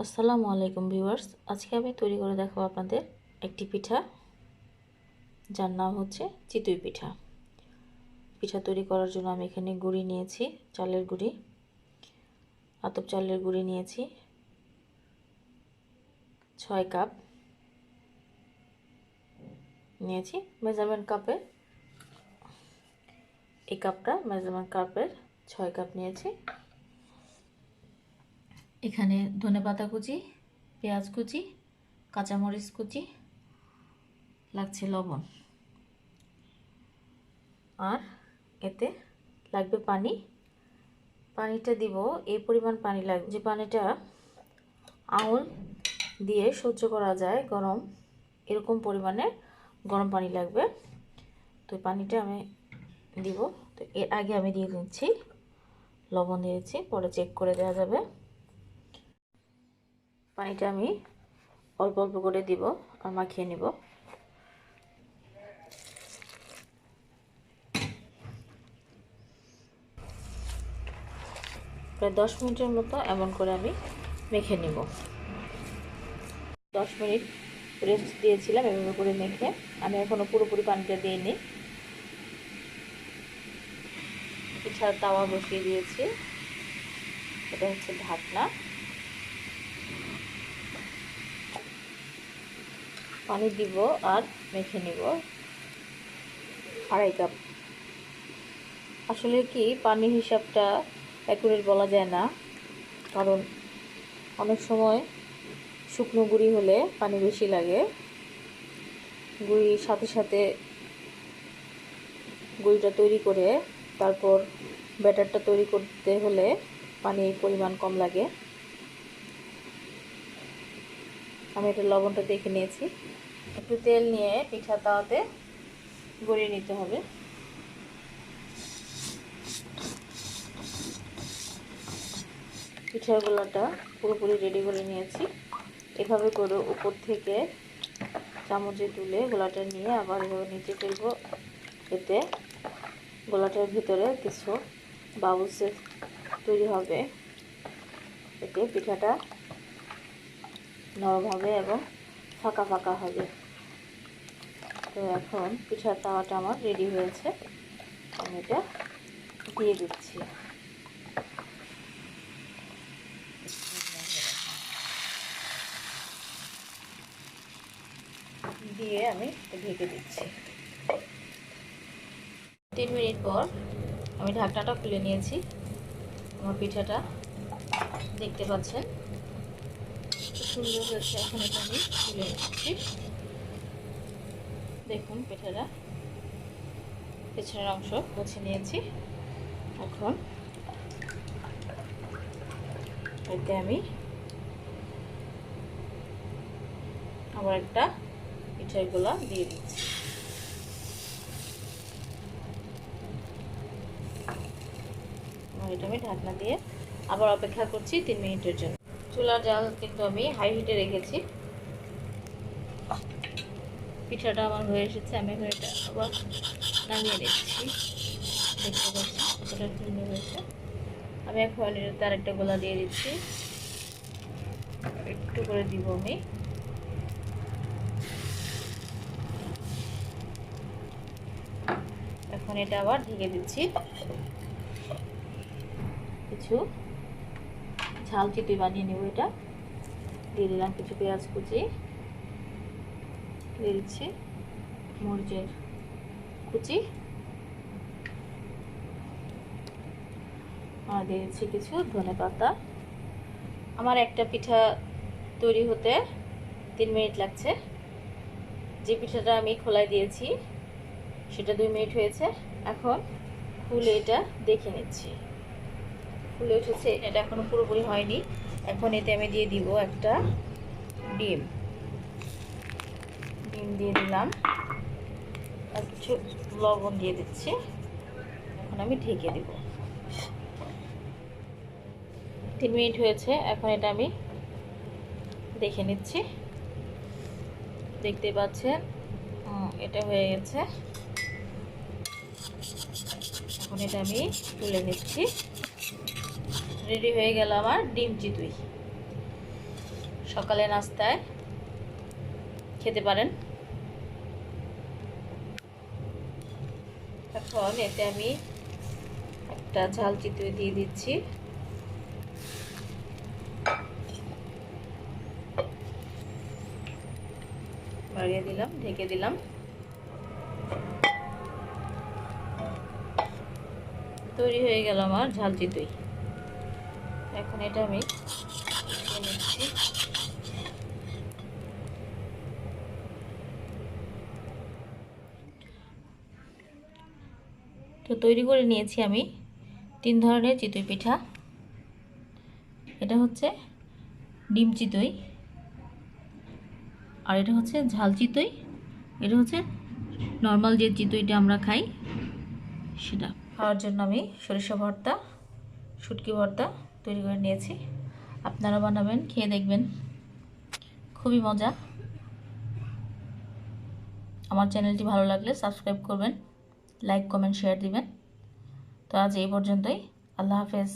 আসসালামু আলাইকুম ভিউয়ার্স, আজকে আমি তৈরি করে দেখাবো আপনাদের একটি পিঠা, যার নাম হচ্ছে চিতই পিঠা। পিঠা তৈরি করার জন্য আমি এখানে গুঁড়ি নিয়েছি, চালের গুঁড়ি, আতপ চালের গুঁড়ি নিয়েছি 6 কাপ নিয়েছি। মেজারমেন্ট কাপে, এই কাপটা মেজারমেন্ট কাপের 6 কাপ নিয়েছি। এখানে ধনেপাতা কুচি, পেঁয়াজ কুচি, কাঁচামরিচ কুচি, লাগছে লবণ, আর এতে লাগবে পানি। পানিটা দিব এই পরিমাণ পানি লাগবে, যে পানিটা আঙুল দিয়ে সহ্য করা যায় গরম, এরকম পরিমাণে গরম পানি লাগবে। তো পানিটা আমি দিব। তো এর আগে আমি দিয়ে দিচ্ছি লবণ, দিয়েছি, পরে চেক করে দেওয়া যাবে। পানিটা আমি অল্প অল্প করে দিব আর মাখিয়ে নিব। প্রায় 10 মিনিটের মতো এমন করে আমি মেখে নিব। 10 মিনিট রেস্ট দিয়েছিলাম এভাবে করে মেখে। আমি এখনো পুরোপুরি পানিটা দিইনি। পিঠার তাওয়া বসিয়ে দিয়েছি, এটা হচ্ছে ঢাকনা। পানি দিব আর মেখে নিব 2.5 কাপ। আসলে কি পানির হিসাবটা অ্যাকুরেট বলা যায় না, কারণ অনেক সময় শুকনো গুঁড়ি হলে পানি বেশি লাগে। গুঁড়ির সাথে সাথে গুঁড়িটা তৈরি করে তারপর ব্যাটারটা তৈরি করতে হলে পানির পরিমাণ কম লাগে। আমি এটা লবণটা দেখে নিয়েছি। একটু তেল নিয়ে পিঠা তাওয়াতে গড়িয়ে নিতে হবে। পিঠার গোলাটা পুরোপুরি রেডি করে নিয়েছি। এভাবে করে উপর থেকে চামচে তুলে গোলাটা নিয়ে আবার এভাবে নিচে ফেলবো। এতে গোলাটার ভিতরে কিছু বাবলস তৈরি হবে, এতে পিঠাটা নরম হবে এবং ফাঁকা ফাঁকা হবে। তো এখন পিঠার তাওয়াটা আমার রেডি হয়েছে, আমি এটা দিয়ে দিচ্ছি। দিয়ে আমি ঢেকে দিচ্ছি। 3 মিনিট পর আমি ঢাকনাটা খুলে নিয়েছি। আমার পিঠাটা দেখতে পাচ্ছেন সুন্দর হয়েছে। এখন এটা আমি তুলে নিচ্ছি। দেখুন পিঠাটা পেছনের অংশ মুছে নিয়েছি। এখন এতে আমি আবার একটা পিঠার গোলা দিয়ে দিচ্ছি। এটা আমি ঢাকনা দিয়ে আবার অপেক্ষা করছি 3 মিনিটের জন্য। চুলার জাল কিন্তু আমি হাই হিটে রেখেছি। পিঠাটা আমার হয়ে এসেছে। আমি এখন এটা আবার নামিয়ে দিচ্ছি। দেখতে পাচ্ছি কতটা সুন্দর হয়েছে। আমি এখন এটাতে আরেকটা গোলা দিয়ে দিচ্ছি, একটু করে দিব আমি। এখন এটা আবার ঢেকে দিচ্ছি। কিছু ঝাল চিতই বানিয়ে নেব। এটা দিয়ে দিলাম কিছু পেঁয়াজ কুচি, দিয়ে দিচ্ছি মরিচের কুচি, আর দিয়ে দিচ্ছি কিছু ধনেপাতা। আমার একটা পিঠা তৈরি হতে 3 মিনিট লাগছে। যে পিঠাটা আমি খোলায় দিয়েছি সেটা 2 মিনিট হয়েছে। এখন খুলে এটা দেখে নিচ্ছি, ফুলে উঠেছে। এটা এখনো পুরোপুরি হয়নি। এখন এতে আমি দিয়ে দিব একটা ডিম। ডিম দিয়ে দিলাম আর কিছু লবণ দিয়ে দিচ্ছি। এখন আমি ঢেকে দিব। 3 মিনিট হয়েছে। এখন এটা আমি দেখে নিচ্ছি। দেখতে পাচ্ছেন এটা হয়ে গেছে। এখন এটা আমি তুলে নিচ্ছি। রেডি হয়ে গেল আমার ডিম চিতই। সকালে নাস্তায় খেতে পারেন। এখন এতে আমি একটা ঝাল চিতই দিয়ে দিচ্ছি। বাড়িয়ে দিলাম, ঢেকে দিলাম। তৈরি হয়ে গেল আমার ঝাল চিতই। এখন এটা আমি নিচ্ছি। তো তৈরি করে নিয়েছি আমি 3 ধরনের চিতই পিঠা। এটা হচ্ছে ডিম চিতই, আর এটা হচ্ছে ঝাল চিতই, এটা হচ্ছে নর্মাল যে চিতইটা আমরা খাই সেটা। খাওয়ার জন্য আমি সরিষা ভর্তা, শুটকি ভর্তা তৈরি করে নিয়েছি। আপনারা বানাবেন, খেয়ে দেখবেন, খুবই মজা। আমার চ্যানেলটি ভালো লাগলে সাবস্ক্রাইব করবেন, লাইক কমেন্ট শেয়ার দিবেন। তো আজ এই পর্যন্তই। আল্লাহ হাফেজ।